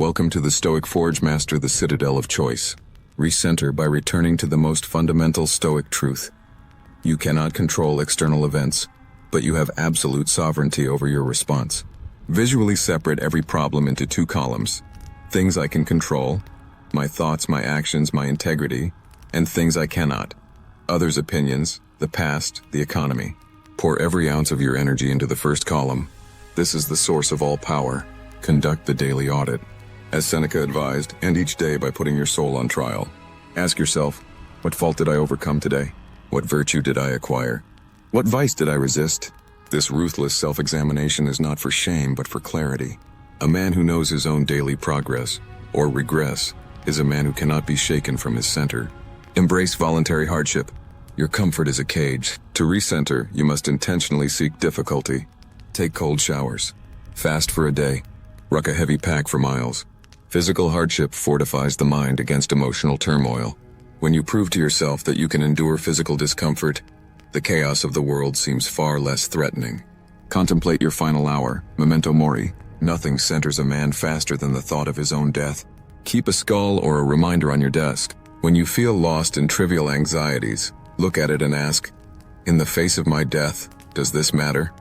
Welcome to the Stoic Forge Master, the citadel of choice. Recenter by returning to the most fundamental Stoic truth. You cannot control external events, but you have absolute sovereignty over your response. Visually separate every problem into two columns. Things I can control, my thoughts, my actions, my integrity, and things I cannot. Others' opinions, the past, the economy. Pour every ounce of your energy into the first column. This is the source of all power. Conduct the daily audit. As Seneca advised, end each day by putting your soul on trial. Ask yourself, what fault did I overcome today? What virtue did I acquire? What vice did I resist? This ruthless self-examination is not for shame, but for clarity. A man who knows his own daily progress, or regress, is a man who cannot be shaken from his center. Embrace voluntary hardship. Your comfort is a cage. To recenter, you must intentionally seek difficulty. Take cold showers. Fast for a day. Ruck a heavy pack for miles. Physical hardship fortifies the mind against emotional turmoil. When you prove to yourself that you can endure physical discomfort, the chaos of the world seems far less threatening. Contemplate your final hour, memento mori. Nothing centers a man faster than the thought of his own death. Keep a skull or a reminder on your desk. When you feel lost in trivial anxieties, look at it and ask, in the face of my death, does this matter?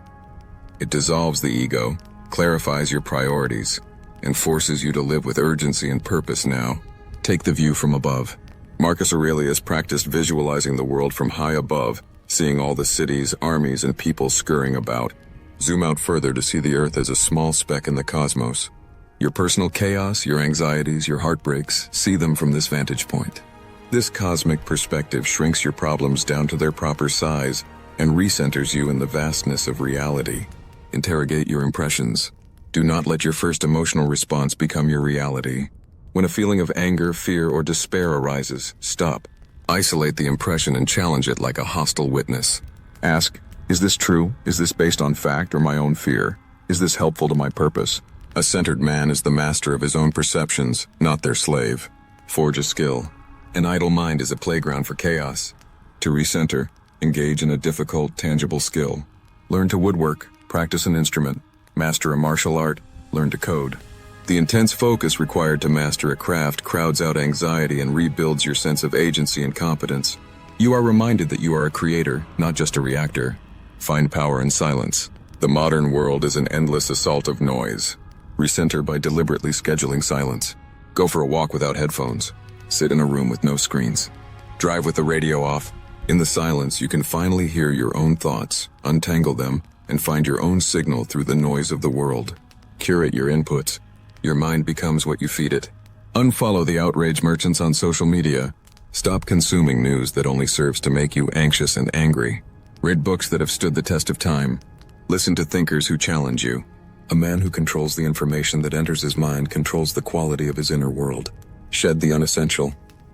It dissolves the ego, clarifies your priorities, and forces you to live with urgency and purpose now. Take the view from above. Marcus Aurelius practiced visualizing the world from high above, seeing all the cities, armies, and people scurrying about. Zoom out further to see the earth as a small speck in the cosmos. Your personal chaos, your anxieties, your heartbreaks, see them from this vantage point. This cosmic perspective shrinks your problems down to their proper size and recenters you in the vastness of reality. Interrogate your impressions. Do not let your first emotional response become your reality. When a feeling of anger, fear, or despair arises, stop. Isolate the impression and challenge it like a hostile witness. Ask, is this true? Is this based on fact or my own fear? Is this helpful to my purpose? A centered man is the master of his own perceptions, not their slave. Forge a skill. An idle mind is a playground for chaos. To recenter, engage in a difficult, tangible skill. Learn to woodwork, practice an instrument, master a martial art, learn to code. The intense focus required to master a craft crowds out anxiety and rebuilds your sense of agency and competence. You are reminded that you are a creator, not just a reactor. Find power in silence. The modern world is an endless assault of noise. Recenter by deliberately scheduling silence. Go for a walk without headphones. Sit in a room with no screens. Drive with the radio off. In the silence, you can finally hear your own thoughts, untangle them, and find your own signal through the noise of the world. Curate your inputs. Your mind becomes what you feed it. Unfollow the outrage merchants on social media. Stop consuming news that only serves to make you anxious and angry. Read books that have stood the test of time. Listen to thinkers who challenge you. A man who controls the information that enters his mind controls the quality of his inner world. Shed the unessential.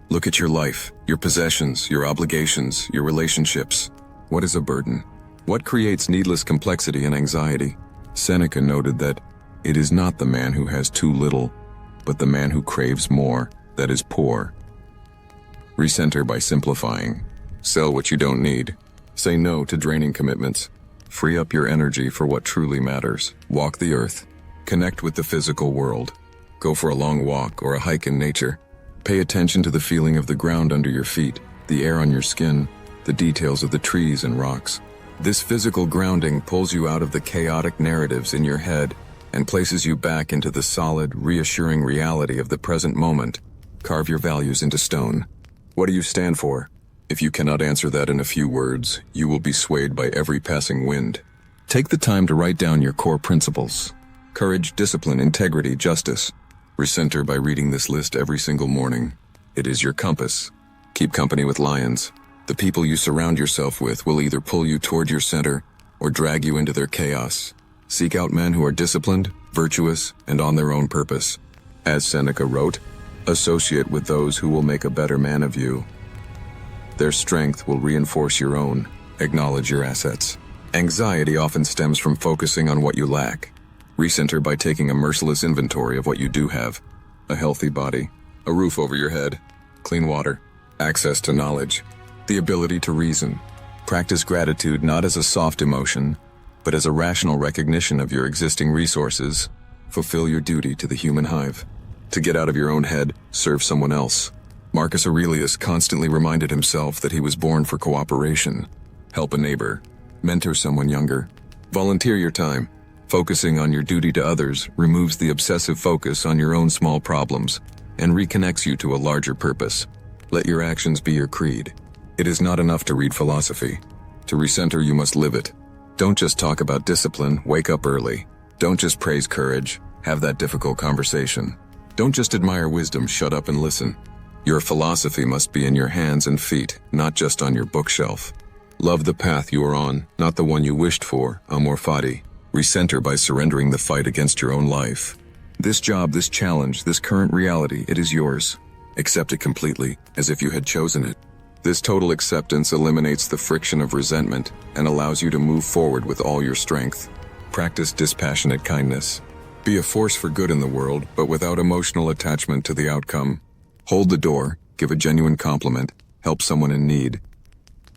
Look at your life, your possessions, your obligations, your relationships. What is a burden? What creates needless complexity and anxiety? Seneca noted that it is not the man who has too little, but the man who craves more that is poor. Recenter by simplifying. Sell what you don't need. Say no to draining commitments. Free up your energy for what truly matters. Walk the earth. Connect with the physical world. Go for a long walk or a hike in nature. Pay attention to the feeling of the ground under your feet, the air on your skin, the details of the trees and rocks. This physical grounding pulls you out of the chaotic narratives in your head and places you back into the solid, reassuring reality of the present moment. Carve your values into stone. What do you stand for? If you cannot answer that in a few words, you will be swayed by every passing wind. Take the time to write down your core principles. Courage, discipline, integrity, justice. Recenter by reading this list every single morning. It is your compass. Keep company with lions. The people you surround yourself with will either pull you toward your center or drag you into their chaos. Seek out men who are disciplined, virtuous, and on their own purpose. As Seneca wrote, associate with those who will make a better man of you. Their strength will reinforce your own. Acknowledge your assets. Anxiety often stems from focusing on what you lack. Recenter by taking a merciless inventory of what you do have. A healthy body, a roof over your head, clean water, access to knowledge, the ability to reason. Practice gratitude not as a soft emotion, but as a rational recognition of your existing resources. Fulfill your duty to the human hive. To get out of your own head, serve someone else. Marcus Aurelius constantly reminded himself that he was born for cooperation. Help a neighbor. Mentor someone younger. Volunteer your time. Focusing on your duty to others removes the obsessive focus on your own small problems and reconnects you to a larger purpose. Let your actions be your creed. It is not enough to read philosophy. To recenter, you must live it. Don't just talk about discipline, wake up early. Don't just praise courage, have that difficult conversation. Don't just admire wisdom, shut up and listen. Your philosophy must be in your hands and feet, not just on your bookshelf. Love the path you are on, not the one you wished for, amor fati. Recenter by surrendering the fight against your own life. This job, this challenge, this current reality, it is yours. Accept it completely, as if you had chosen it. This total acceptance eliminates the friction of resentment and allows you to move forward with all your strength. Practice dispassionate kindness. Be a force for good in the world, but without emotional attachment to the outcome. Hold the door, give a genuine compliment, help someone in need.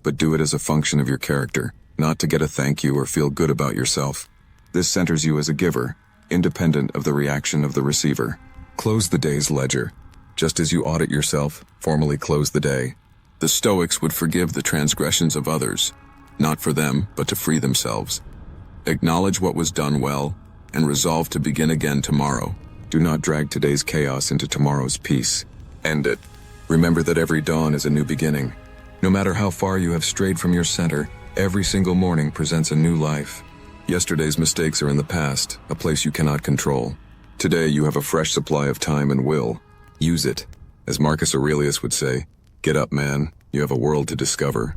But do it as a function of your character, not to get a thank you or feel good about yourself. This centers you as a giver, independent of the reaction of the receiver. Close the day's ledger. Just as you audit yourself, formally close the day. The Stoics would forgive the transgressions of others, not for them, but to free themselves. Acknowledge what was done well, and resolve to begin again tomorrow. Do not drag today's chaos into tomorrow's peace. End it. Remember that every dawn is a new beginning. No matter how far you have strayed from your center, every single morning presents a new life. Yesterday's mistakes are in the past, a place you cannot control. Today you have a fresh supply of time and will. Use it. As Marcus Aurelius would say, get up, man, you have a world to discover.